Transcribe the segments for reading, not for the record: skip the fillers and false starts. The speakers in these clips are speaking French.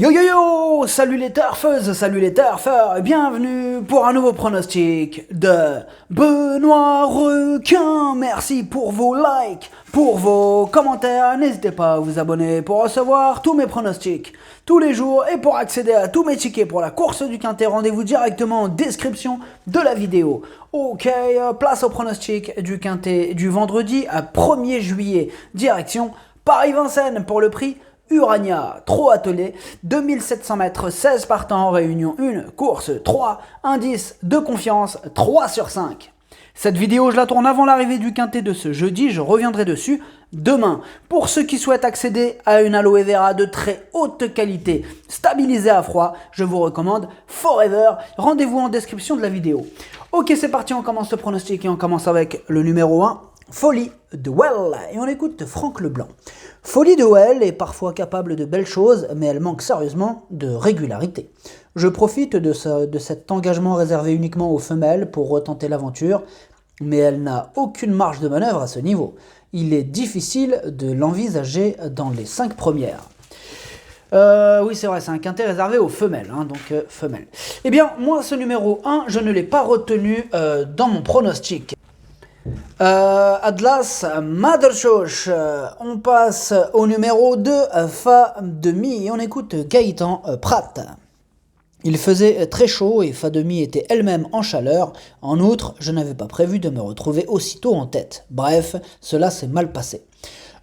Yo yo yo, salut les turfeuses, salut les turfeurs, et bienvenue pour un nouveau pronostic de Benoît Requin. Merci pour vos likes, pour vos commentaires, n'hésitez pas à vous abonner pour recevoir tous mes pronostics tous les jours et pour accéder à tous mes tickets pour la course du Quintet, rendez-vous directement en description de la vidéo. Ok, place au pronostic du Quintet du vendredi à 1er juillet, direction Paris-Vincennes pour le prix Urania, trop attelé, 2700 mètres, 16 partants, réunion 1, course 3, indice de confiance 3 sur 5. Cette vidéo, je la tourne avant l'arrivée du Quintet de ce jeudi, je reviendrai dessus demain. Pour ceux qui souhaitent accéder à une aloe vera de très haute qualité, stabilisée à froid, je vous recommande Forever. Rendez-vous en description de la vidéo. Ok, c'est parti, on commence le pronostic et on commence avec le numéro 1. Folie de Well, et on écoute Franck Leblanc. Folie de Well est parfois capable de belles choses, mais elle manque sérieusement de régularité. Je profite de cet engagement réservé uniquement aux femelles pour retenter l'aventure, mais elle n'a aucune marge de manœuvre à ce niveau. Il est difficile de l'envisager dans les 5 premières. Oui, c'est vrai, c'est un quintet réservé aux femelles, donc femelles. Eh bien, moi, ce numéro 1, je ne l'ai pas retenu dans mon pronostic. Atlas Motherchoch, on passe au numéro 2, Fa Demi, et on écoute Gaëtan Pratt. Il faisait très chaud et Fa Demi était elle-même en chaleur. En outre, je n'avais pas prévu de me retrouver aussitôt en tête. Bref, cela s'est mal passé.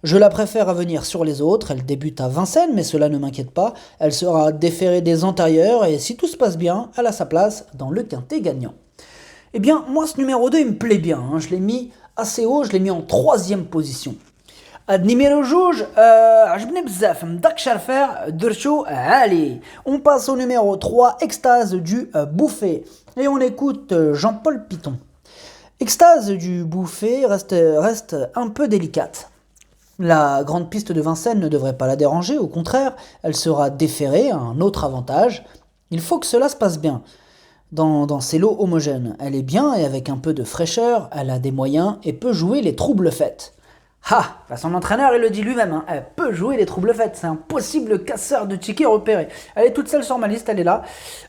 Je la préfère à venir sur les autres, elle débute à Vincennes, mais cela ne m'inquiète pas. Elle sera déférée des antérieurs et si tout se passe bien, elle a sa place dans le quintet gagnant. Eh bien, moi, ce numéro 2, il me plaît bien. Je l'ai mis assez haut, je l'ai mis en 3e position. Numéro juge, عجبني بزاف مداك شرفير درتو عالي. On passe au numéro 3, Extase du Bouffet. Et on écoute Jean-Paul Piton. Extase du Bouffet reste un peu délicate. La grande piste de Vincennes ne devrait pas la déranger, au contraire, elle sera déférée, un autre avantage. Il faut que cela se passe bien. Dans ces lots homogènes, elle est bien et avec un peu de fraîcheur, elle a des moyens et peut jouer les troubles fêtes. Son entraîneur il le dit lui-même, elle peut jouer les troubles fêtes, c'est un possible casseur de tickets repéré. Elle est toute seule sur ma liste, elle est là,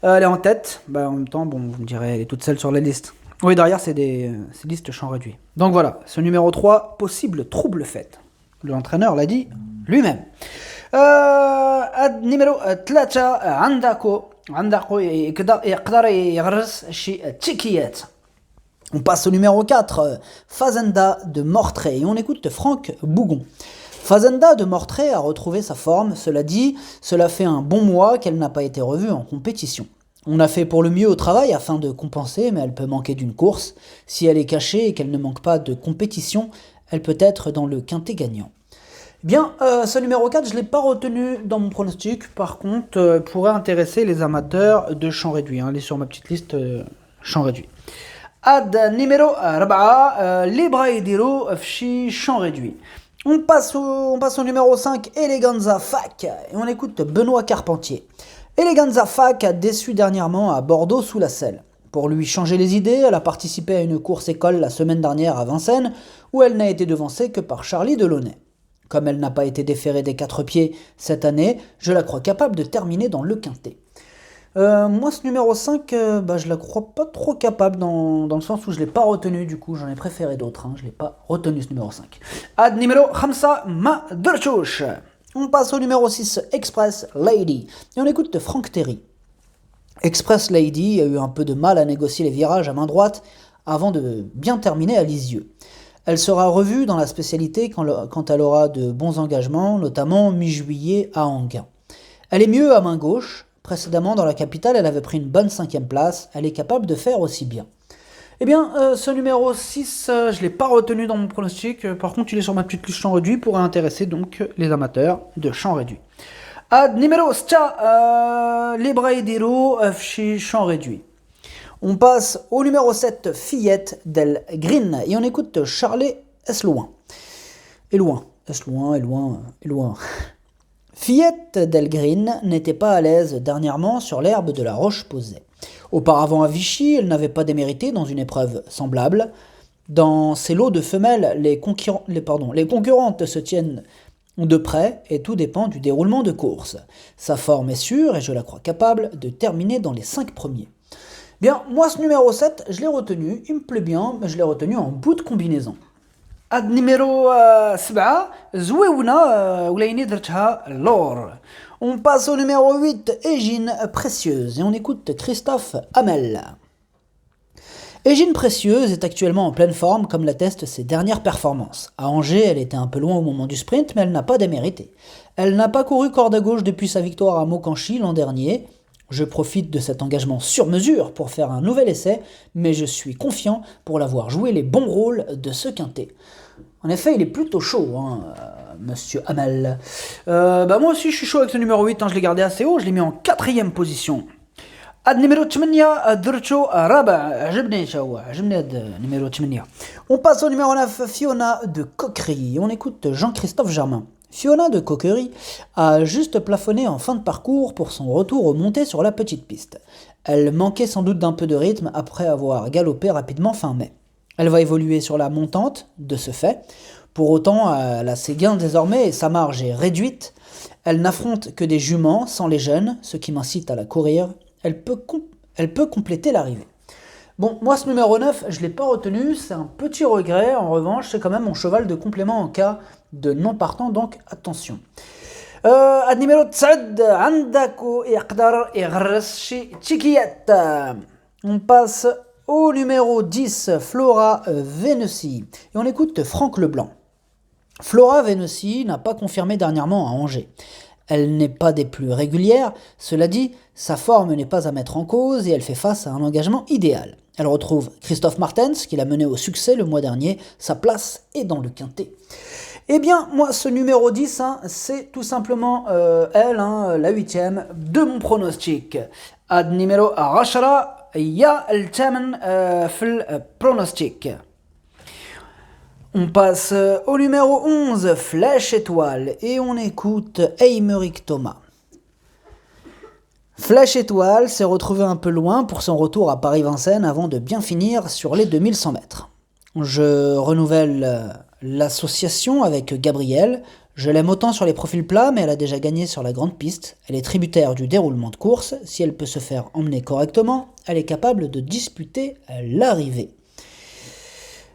elle est en tête, en même temps, vous me direz, elle est toute seule sur la liste. Oui, derrière c'est listes champ réduit. Donc voilà, ce numéro 3, possible trouble fêtes. L'entraîneur l'a dit lui-même. Numéro 3, Andako يقدر يغرس شي تيكيات. On passe au numéro 4, Fazenda de Mortray, et on écoute Franck Bougon. Fazenda de Mortray a retrouvé sa forme, cela dit, cela fait un bon mois qu'elle n'a pas été revue en compétition. On a fait pour le mieux au travail afin de compenser, mais elle peut manquer d'une course. Si elle est cachée et qu'elle ne manque pas de compétition, elle peut être dans le quintet gagnant. Bien, ce numéro 4, je ne l'ai pas retenu dans mon pronostic, par contre, pourrait intéresser les amateurs de champ réduit. Elle est sur ma petite liste champ réduit. Numéro 4, Libraidiro Fchi champ réduit. On passe au numéro 5, Eleganza Fac, et on écoute Benoît Carpentier. Eleganza Fac a déçu dernièrement à Bordeaux sous la selle. Pour lui changer les idées, elle a participé à une course école la semaine dernière à Vincennes, où elle n'a été devancée que par Charlie Delaunay. Comme elle n'a pas été déférée des 4 pieds cette année, je la crois capable de terminer dans le quintet. Moi, ce numéro 5, je la crois pas trop capable dans le sens où je ne l'ai pas retenu, du coup j'en ai préféré d'autres. Je ne l'ai pas retenu ce numéro 5. Numéro 5, Motherchoch. On passe au numéro 6, Express Lady. Et on écoute Franck Terry. Express Lady a eu un peu de mal à négocier les virages à main droite avant de bien terminer à Lisieux. Elle sera revue dans la spécialité quand elle aura de bons engagements, notamment mi-juillet à Anguin. Elle est mieux à main gauche. Précédemment, dans la capitale, elle avait pris une bonne 5e place. Elle est capable de faire aussi bien. Eh bien, ce numéro 6, je ne l'ai pas retenu dans mon pronostic. Par contre, il est sur ma petite liste champ réduit, pourrait intéresser donc les amateurs de champ réduit. Numéro 7, Libraidiro Fchi champ réduit. On passe au numéro 7, Fillette del Green, et on écoute Charlet Esloin. Fillette del Green n'était pas à l'aise dernièrement sur l'herbe de la Roche-Posay. Auparavant à Vichy, elle n'avait pas démérité dans une épreuve semblable. Dans ces lots de femelles, les concurrentes se tiennent de près et tout dépend du déroulement de course. Sa forme est sûre et je la crois capable de terminer dans les 5 premiers. Bien, moi ce numéro 7, je l'ai retenu, il me plaît bien, mais je l'ai retenu en bout de combinaison. هاد numéro 7 زويونة وليني درتها اللور. On passe au numéro 8, Égine Précieuse, et on écoute Christophe Hamel. Égine Précieuse est actuellement en pleine forme comme l'attestent ses dernières performances. À Angers, elle était un peu loin au moment du sprint, mais elle n'a pas démérité. Elle n'a pas couru corde à gauche depuis sa victoire à Mokanchi l'an dernier. Je profite de cet engagement sur mesure pour faire un nouvel essai, mais je suis confiant pour l'avoir joué les bons rôles de ce quintet. En effet, il est plutôt chaud, monsieur Hamel. Moi aussi, je suis chaud avec ce numéro 8, je l'ai gardé assez haut, je l'ai mis en 4e position. numéro 8 درتو رابع عجبني هاد numéro 8. On passe au numéro 9, Fiona de Coquerie. On écoute Jean-Christophe Germain. Fiona de Coquerie a juste plafonné en fin de parcours pour son retour aux montées sur la petite piste. Elle manquait sans doute d'un peu de rythme après avoir galopé rapidement fin mai. Elle va évoluer sur la montante, de ce fait. Pour autant, elle a ses gains désormais et sa marge est réduite. Elle n'affronte que des juments sans les jeunes, ce qui m'incite à la courir. Elle peut compléter l'arrivée. Bon, moi ce numéro 9, je ne l'ai pas retenu, c'est un petit regret. En revanche, c'est quand même mon cheval de complément en cas de non partant, donc attention. numéro 9, عندك يقدر يغرس شي تشيكيات. On passe au numéro 10, Flora Vénétie. Et on écoute Franck Leblanc. Flora Vénétie n'a pas confirmé dernièrement à Angers. Elle n'est pas des plus régulières, cela dit, sa forme n'est pas à mettre en cause et elle fait face à un engagement idéal. Elle retrouve Christophe Martens, qui l'a mené au succès le mois dernier, sa place est dans le quintet. Eh bien, moi, ce numéro 10, c'est tout simplement elle, la 8e de mon pronostic. Ad numéro 10, يا الثامن في البرونوستيك. On passe au numéro 11, Flèche Étoile, et on écoute Aymeric Thomas. Flèche Étoile s'est retrouvé un peu loin pour son retour à Paris-Vincennes avant de bien finir sur les 2100 mètres. Je renouvelle l'association avec Gabrielle. Je l'aime autant sur les profils plats, mais elle a déjà gagné sur la grande piste. Elle est tributaire du déroulement de course. Si elle peut se faire emmener correctement, elle est capable de disputer l'arrivée.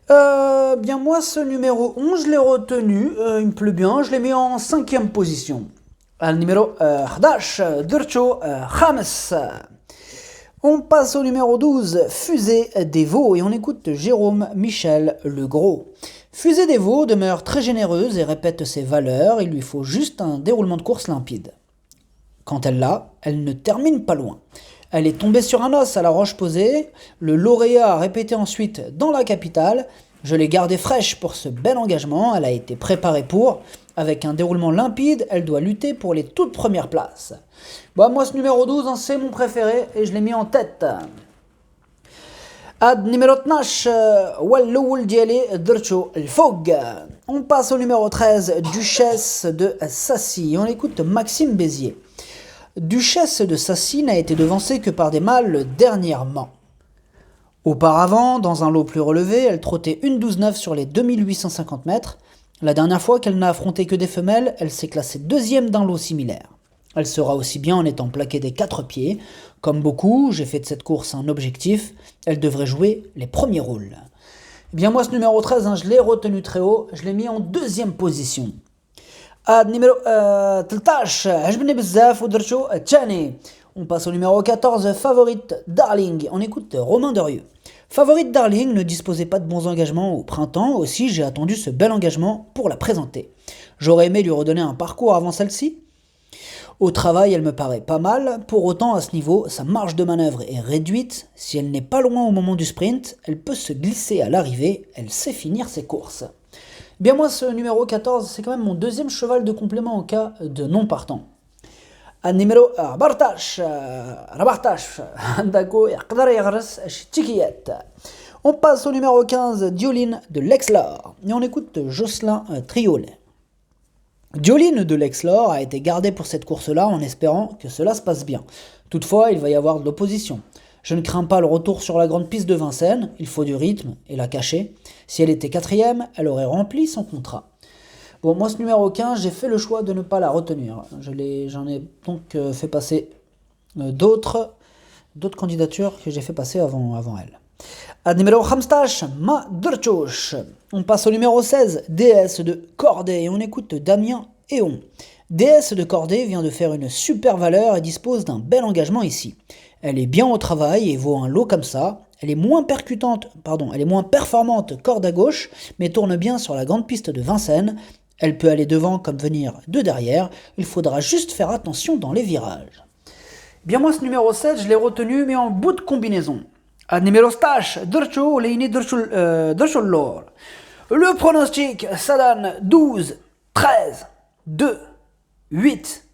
Moi, ce numéro 11, je l'ai retenu. Il me plaît bien. Je l'ai mis en 5e position. Le numéro 11, Durcho James. On passe au numéro 12, Fusée des Vaux, et on écoute Jérôme Michel Legros. Fusée des Vaux demeure très généreuse et répète ses valeurs, il lui faut juste un déroulement de course limpide. Quand elle l'a, elle ne termine pas loin. Elle est tombée sur un os à la Roche-Posay, le lauréat a répété ensuite dans la capitale. Je l'ai gardée fraîche pour ce bel engagement, elle a été préparée pour. Avec un déroulement limpide, elle doit lutter pour les toutes premières places. Moi, ce numéro 12, c'est mon préféré et je l'ai mis en tête. Ad numéro 12, والأول ديالي درتو الفوق. On passe au numéro 13, Duchesse de Sassy. On écoute Maxime Bézier. Duchesse de Sassy n'a été devancée que par des mâles dernièrement. Auparavant, dans un lot plus relevé, elle trottait une 12-9 sur les 2850 mètres. La dernière fois qu'elle n'a affronté que des femelles, elle s'est classée 2e d'un lot similaire. Elle sera aussi bien en étant plaquée des 4 pieds. Comme beaucoup, j'ai fait de cette course un objectif. Elle devrait jouer les premiers rôles. Moi, ce numéro 13, je l'ai retenu très haut. Je l'ai mis en 2e position. numéro 13, عجبني بزاف ودرتو الثاني. On passe au numéro 14, Favorite Darling. On écoute Romain Derieux. Favorite Darling ne disposait pas de bons engagements au printemps, aussi j'ai attendu ce bel engagement pour la présenter. J'aurais aimé lui redonner un parcours avant celle-ci. Au travail, elle me paraît pas mal, pour autant à ce niveau, sa marge de manœuvre est réduite. Si elle n'est pas loin au moment du sprint, elle peut se glisser à l'arrivée, elle sait finir ses courses. Moi, ce numéro 14, c'est quand même mon 2e cheval de complément en cas de non partant. numéro 14, عندكو يقدر يغرس التيكيات. On passe au numéro 15, Dioline de l'Aix-Lor, et on écoute Jocelyn Triolet. Dioline de l'Aix-Lor a été gardée pour cette course-là en espérant que cela se passe bien. Toutefois, il va y avoir de l'opposition. Je ne crains pas le retour sur la grande piste de Vincennes, il faut du rythme et la cacher. Si elle était 4e, elle aurait rempli son contrat. Bon, moi, ce numéro 15, j'ai fait le choix de ne pas la retenir. J'en ai donc fait passer d'autres candidatures que j'ai fait passer avant elle. Ad numéro 15, Ma Drchosh. On passe au numéro 16, déesse de Cordée, et on écoute Damien Eon. Déesse de Cordée vient de faire une super valeur et dispose d'un bel engagement ici. Elle est bien au travail et vaut un lot comme ça. Elle est moins performante corde à gauche, mais tourne bien sur la grande piste de Vincennes. Elle peut aller devant comme venir de derrière. Il faudra juste faire attention dans les virages. Bien moi, ce numéro 7, je l'ai retenu, mais en bout de combinaison. À numéro 16, Drcho, Leini Drchollor. Le pronostic, ça donne 12, 13, 2, 8,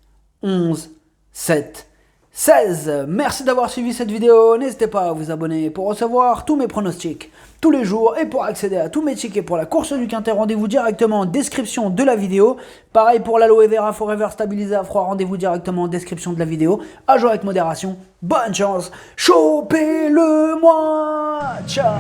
11, 7, 16. Merci d'avoir suivi cette vidéo. N'hésitez pas à vous abonner pour recevoir tous mes pronostics tous les jours et pour accéder à tous mes tickets pour la course du Quintet. Rendez-vous directement en description de la vidéo. Pareil pour l'Aloe Vera Forever stabilisé à froid. Rendez-vous directement en description de la vidéo. À jouer avec modération. Bonne chance. Chopez-le-moi. Ciao.